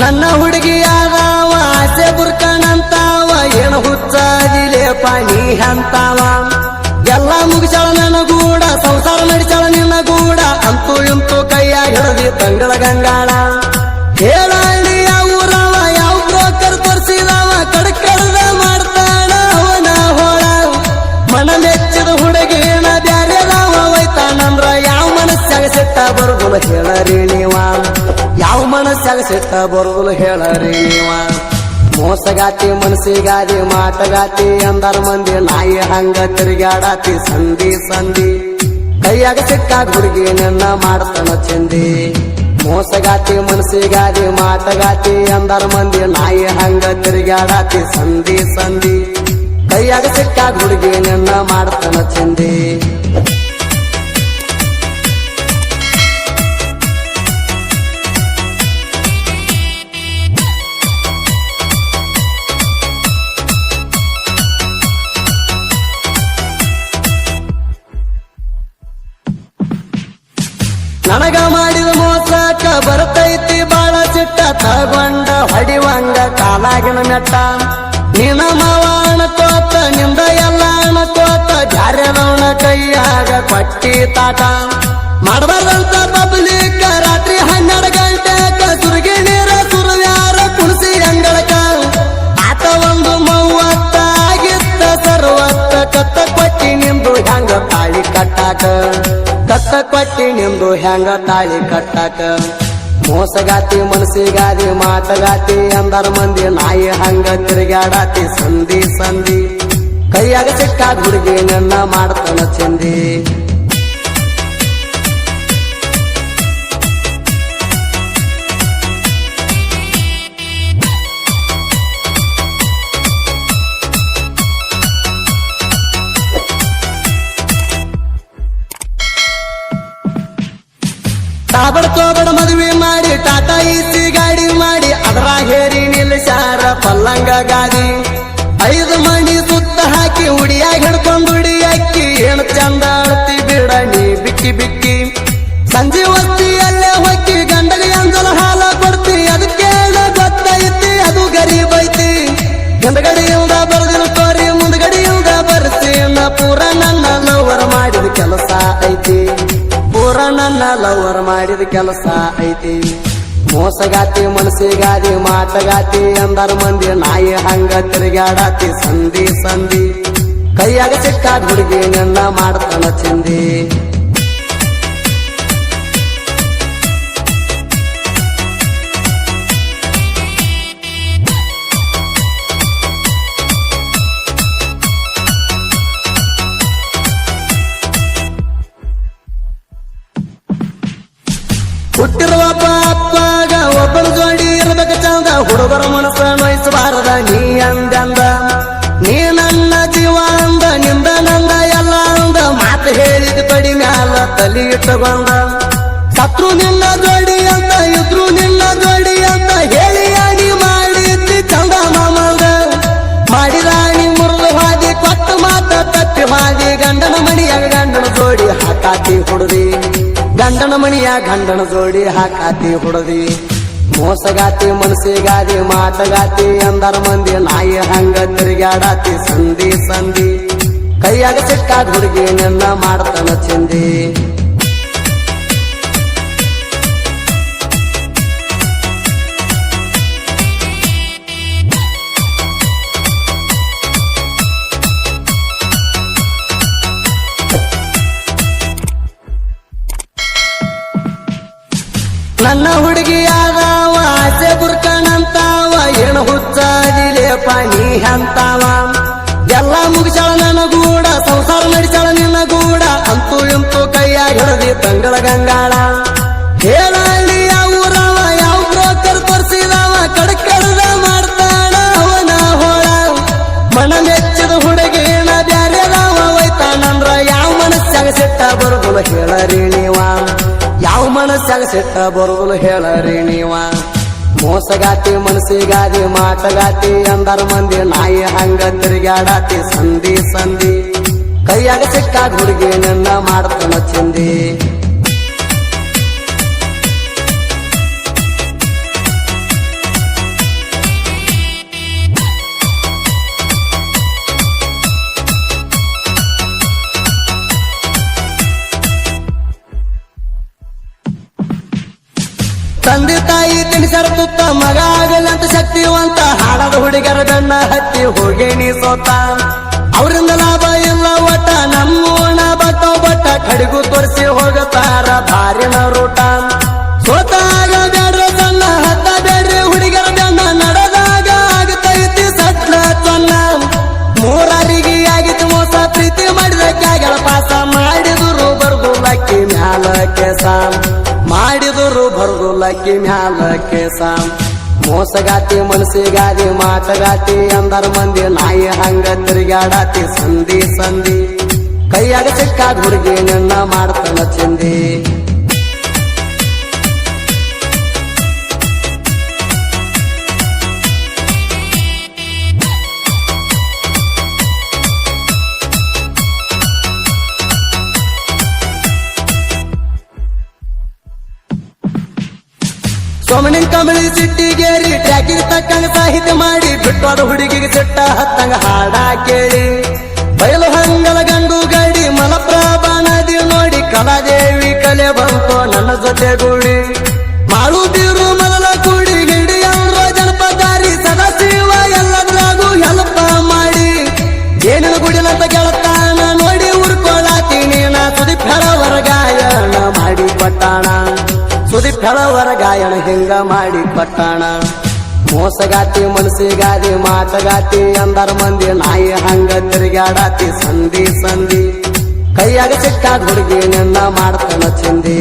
ನನ್ನ ಹುಡುಗಿಯಾದವ ಆಸೆ ಬುರ್ಕಣಂತಾವ ಏನು ಹುಚ್ಚಾದಿಲೆ ಪಾನಿ ಅಂತಾವ ಎಲ್ಲ ಮುಗಿಸಳ ನನ್ನ ಗೂಡ ಸಂಸಾರ ನಡೆಸಳ ನಿನ್ನ ಗೂಡ ಅಂತೂ ಇಂತೂ ಕೈಯಾಗ ಹಿಡದಿ ತಂಗಳ ಗಂಗಾಳ ಹೇಳಿ ಯಾವ ಊರವ ಯಾವ ಬ್ರೋಕರ್ ತೋರಿಸಿದವ ಕಡಕಡದ ಮಾಡ್ತಾನ ಅವನ ಹೋಳ ಮನ ಮೆಚ್ಚಿದ ಹುಡುಗಿನ ಬ್ಯಾರೆದವ ಒಯ್ತಾನಂದ್ರ ಯಾವ ಮನಸ್ಸಾಗ ಸಿಟ್ಟ ಬರುದಿಲ್ಲ ಹೇಳರಿ ನೀವ ಯಾವ ಮನಸ್ಸಾಗ ಸಿಟ್ಟ ಬರುದಿಲ್ಲ ಹೇಳರಿ ನೀವ ಮೋಸಗಾತಿ ಮನಸ್ಸಿಗಾದಿ ಮಾಟಗಾತಿ ಅಂದರ ಮಂದಿ ನಾಯಿ ಹಂಗ ತಿರುಗಾಡಾತಿ ಸಂಧಿ ಸಂಧಿ ಕೈಯಾಗ ಸಿಕ್ಕಾಗ ಹುಡುಗಿ ನಿನ್ನ ಮಾಡ್ತಾನ ಚಂದಿ ಮೋಸಗಾತಿ ಮನಸ್ಸಿಗಾದಿ ಮಾಟಗಾತಿ ಅಂದರ ಮಂದಿ ನಾಯಿ ಹಂಗ ತಿರುಗಾಡಾತಿ ಸಂಧಿ ಸಂಧಿ ಕೈಯಾಗ ಸಿಕ್ಕಾಗ ಹುಡುಗಿ ನಿನ್ನ ಮಾಡ್ತಾನ ಚಂದಿ ನನಗ ಮಾಡಿದ ಮೋಸಕ್ಕ ಬರ್ತೈತಿ ಬಾಳ ಸಿಟ್ಟ ತಗೊಂಡ ಹೊಡಿವಂಗ ಕಾಲಾಗಿನ ಮೆಟ್ಟ ನಿನ್ನ ಮಾವ ಅಣಕೋತ ನಿಂದ ಎಲ್ಲ ಅಣಕೋತ ಜಾರ್ಯದವನ ಕೈಯಾಗ ಕೊಟ್ಟಿ ತಾಟ ಮಾಡಬಾರ್ದಂತ ಪಬ್ಲಿಕ್ ರಾತ್ರಿ 12 ಗಂಟೆಕ ಸುರ್ಗಿ ನೀರ ಸುರವ್ಯಾರ ಕುಣಿಸಿ ಅಂಗಳಕ ಆತ ಒಂದು 30 ಆಗಿತ್ತ ಸರ್ವತ್ತ ಕತ್ತ ಕೊಟ್ಟಿ ನಿಂದು ಹೆಂಗ ತಾಳಿ ಕಟ್ಟಾಕ ಕತ್ತ ಕೊಟ್ಟಿ ನಿಂದು ಹೆಂಗ ತಾಳಿ ಕಟ್ಟಾಕ ಮೋಸಗಾತಿ ಮನಸ್ಸಿಗಾದಿ ಮಾಟಗಾತಿ ಅಂದರ ಮಂದಿ ನಾಯಿ ಹಂಗ ತಿರುಗಾಡಾತಿ ಸಂಧಿ ಸಂಧಿ ಕೈಯಾಗ ಸಿಕ್ಕಾಗ ಹುಡುಗಿ ನನ್ನ ಮಾಡ್ತಾನ ಚಂದಿ ತಾಬಡ್ತೋಬಡ ಮದುವೆ ಮಾಡಿ ಟಾಟಾ ಇಸಿ ಗಾಡಿ ಮಾಡಿ ಅದರ ಹೇರಿ ನಿಲ್ಲಿಸಾರ ಪಲ್ಲಂಗ ಗಾದಿ 5 ಮಂದಿ ಸುತ್ತ ಹಾಕಿ ಹುಡಿಯಾಗಿ ಹಿಡ್ಕೊಂಡು ಹುಡಿ ಅಕ್ಕಿ ಏನು ಚಂದ ಅಳ್ತಿ ಬಿಡ ನೀ ಬಿಕ್ಕಿ ಬಿಕ್ಕಿ ಸಂಜೆ ಹೊತ್ತಿಯಲ್ಲೇ ಹೊಕ್ಕಿ ಗಂಡಗೆ ಅಂಜಲ ಹಾಲ ಕೊಡ್ತಿ ಅದಕ್ಕೆ ಗೊತ್ತೈತಿ ಅದು ಗರೀಬ್ ಐತಿ ಹಿಂದಗಡೆಯಿಂದ ಬರೆದಿನ ತೋರಿ ಮುಂದಗಡೆಯಿಂದ ಬರ್ಸಿ ಪೂರ ನನ್ನ ಲವರ್ ಮಾಡಿದ ಕೆಲಸ ಐತಿ ಪೂರ ನನ್ನ ಲವರ್ ಮಾಡಿದ ಕೆಲಸ ಐತಿ ಮೋಸಗಾತಿ ಮನಸ್ಸಿಗಾದಿ ಮಾಟಗಾತಿ ಅಂದರ ಮಂದಿ ನಾಯಿ ಹಂಗ ತಿರುಗಾಡಾತಿ ಸಂಧಿ ಸಂಧಿ ಕೈಯಾಗ ಸಿಕ್ಕಾಗ ಹುಡುಗಿ ನನ್ನ ಮಾಡ್ತಾನ ಚಂದಿ ಹುಟ್ಟಿರುವ ಅಪ್ಪಗ ಒಬ್ಬನ ಜೋಡಿ ಇರಬೇಕ ಚಂದ ಹುಡುಗರ ಮನಸ್ಸ ನೋಯಿಸಬಾರದ ನೀ ಅಂದಂದ ನೀ ನನ್ನ ಜೀವ ಅಂದ ನಿಂದ ನಂದ ಎಲ್ಲ ಅಂದ ಮಾತು ಹೇಳಿದ ಕಡಿ ಮ್ಯಾಲ ತಲಿ ಇಟ್ಟುಕೊಂಡ ಸತ್ರು ನಿನ್ನ ಜೋಡಿ ಅಂತ ಇದ್ರು ನಿನ್ನ ಜೋಡಿ ಅಂತ ಹೇಳಿ ಆಡಿ ಮಾಡಿದ್ದಿ ಚಂದ ಮಾಮಂದ ಮಾಡಿದಾಣಿ ಮುರಿದು ಹಾದಿ ಕೊಟ್ಟು ಮಾತ ತಪ್ಪಿ ಹಾದಿ ಗಂಡನ ಮಣಿಯಾಗ ಗಂಡನ ಜೋಡಿ ಹಾಕಾತಿ ಹುಡುದಿ ಗಂಡನ ಮಣಿಯ ಗಂಡನ ಜೋಡಿ ಹಾಕಾತಿ ಹುಡುದಿ ಮೋಸಗಾತಿ ಮನಸ್ಸಿಗಾದಿ ಮಾಟಗಾತಿ ಅಂದರ ಮಂದಿ ನಾಯಿ ಹಂಗ ತಿರುಗಾಡಾತಿ ಸಂಧಿ ಸಂಧಿ ಕೈಯಾಗ ಸಿಕ್ಕಾಗ ಹುಡುಗಿ ನಿನ್ನ ಮಾಡ್ತಾನ ಚಂದಿ ನನ್ನ ಹುಡುಗಿಯಾದವ ಆಸೆ ಬುರ್ಕಣಂತಾವ ಏನು ಹುಚ್ಚಾದಿಲೆ ಪಾನಿ ಅಂತಾವ ಎಲ್ಲ ಮುಗಿಸಳ ನನ್ನ ಗೂಡ ಸಂಸಾರ ನಡೆಸಳ ನಿನ್ನ ಗೂಡ ಅಂತೂ ಇಂತೂ ಕೈಯಾಗ ಹಿಡದಿ ತಂಗಳ ಗಂಗಾಳ ಹೇಳಿ ಯಾವ ಊರವ ಯಾವ ಬ್ರೋಕರ್ ತೋರಿಸಿದವ ಕಡಕಡದ ಮಾಡ್ತಾನ ಅವನ ಹೋಳ ಮನ ಮೆಚ್ಚಿದ ಹುಡುಗಿನ ಬ್ಯಾರೆದವ ಒಯ್ತಾನಂದ್ರ ಯಾವ ಮನಸ್ಸಾಗ ಸಿಟ್ಟ ಬರುದಿಲ್ಲ ಹೇಳರಿ ನೀವ ಯಾವ ಮನಸ್ಸಾಗ ಸಿಟ್ಟ ಬರುದಿಲ್ಲ ಹೇಳರಿ ನೀವ ಮೋಸಗಾತಿ ಮನಸ್ಸಿಗಾದಿ ಮಾಟಗಾತಿ ಅಂದರ ಮಂದಿ ನಾಯಿ ಹಂಗ ತಿರುಗಾಡಾತಿ ಸಂಧಿ ಸಂಧಿ ಕೈಯಾಗ ಸಿಕ್ಕಾಗ ಹುಡುಗಿ ನಿನ್ನ ಮಾಡ್ತಾನ ಚಂದಿ ಮಗ ಆಗಲಂತ ಶಕ್ತಿವಂತ ಹಾಡದ ಹುಡುಗರ ಬೆನ್ನ ಹತ್ತಿ ಹೋಗೇನಿ ಸೋತ ಅವರಿಂದ ಲಾಭ ಇಲ್ಲ ಒಟ್ಟ ನಮ್ಮೋಣ ಬಟ್ಟ ಕಡಿಗೂ ತೋರಿಸಿ ಹೋಗುತ್ತಾರ ಭಾರಿನ ರೂಟ ಸೋತಾಗ ಬೇಡ್ರ ಸಣ್ಣ ಹತ್ತ ಬೇಡ್ರಿ ಹುಡುಗರ ಬೆನ್ನ ನಡೆದಾಗ ಆಗತೈತಿ ಸಟ್ಲ ಸಣ್ಣ ಮೂರಾರಿಗೆ ಆಗಿತ್ತು ಮೋಸ ಪ್ರೀತಿ ಮಾಡಿದ ಕ್ಯಾಗಳ ಪಾಸ ಮಾಡಿದ್ರು ಬರ್ದು ಲಕ್ಕಿ ಮ್ಯಾಲ ಕೆಸ ಮಾಡಿದ್ರು ಬರ್ದು ಲಕ್ಕಿ ಮ್ಯಾಲ ಕೆಸ ಮೋಸಗಾತಿ ಮನಸ್ಸಿಗಾದಿ ಮಾತಗಾತಿ ಅಂದರ ಮಂದಿ ನಾಯಿ ಹಂಗ ತಿರುಗಾಡಾತಿ ಸಂಧಿ ಸಂಧಿ ಕೈಯಾಗ ಸಿಕ್ಕಾದ ಹುಡುಗಿ ನಿನ್ನ ಮಾಡ್ತಾನ ಚಿಂದಿ ಸೋಮನಿನ್ ಕಂಬಳಿ ಸಿಟ್ಟಿಗೇರಿ ಟ್ರ್ಯಾಕಿಗೆ ತಕ್ಕಂಗ ಸಾಹಿತ್ಯ ಮಾಡಿ ಬಿಟ್ಟೋದ ಹುಡುಗಿಗೆ ಸಿಟ್ಟ ಹತ್ತಂಗ ಹಾಡ ಕೇಳಿ ಬಯಲು ಹಂಗಲ ಗಂಡು ಗಡಿ ಮಲಪ್ರಭಾ ನದಿ ನೋಡಿ ಕಲಾದೇವಿ ಕಲೆ ಬಂತು ನನ್ನ ಜೊತೆ ಗೂಡಿ ಮಾಳು ಬೀರು ಮಲಲ ಕೂಡಿ ಹಿಡಿಯಲ್ರೋ ಜನಪದಾರಿ ಸದಾಶಿವ ಎಲ್ಲದ್ರಾಗೂ ಹೆಲ್ಪ ಮಾಡಿ ಏನಿನ ಗುಡಿಲಂತ ಗೆಳತಾನ ನೋಡಿ ಉರ್ಕೊಳ್ಳಾತೀನಿ ನಾ ಸುದೀಪ್ ಹೆಳವರ ಗಾಯನ ಮಾಡಿ ಕೊಟ್ಟಾಣ ಸುದೀಪ್ ಹೆಳವರ ಗಾಯನ ಹಿಂಗ ಮಾಡಿ ಕೊಟ್ಟಾಣ ಮೋಸಗಾತಿ ಮನಸ್ಸಿಗಾದಿ ಮಾತಗಾತಿ ಅಂದರ ಮಂದಿ ನಾಯಿ ಹಂಗ ತಿರುಗಾಡಾತಿ ಸಂಧಿ ಸಂಧಿ ಕೈಯಾಗ ಸಿಕ್ಕಾದ ಹುಡುಗಿ ನಿನ್ನ ಮಾಡ್ತಾನ ಚಿಂದಿ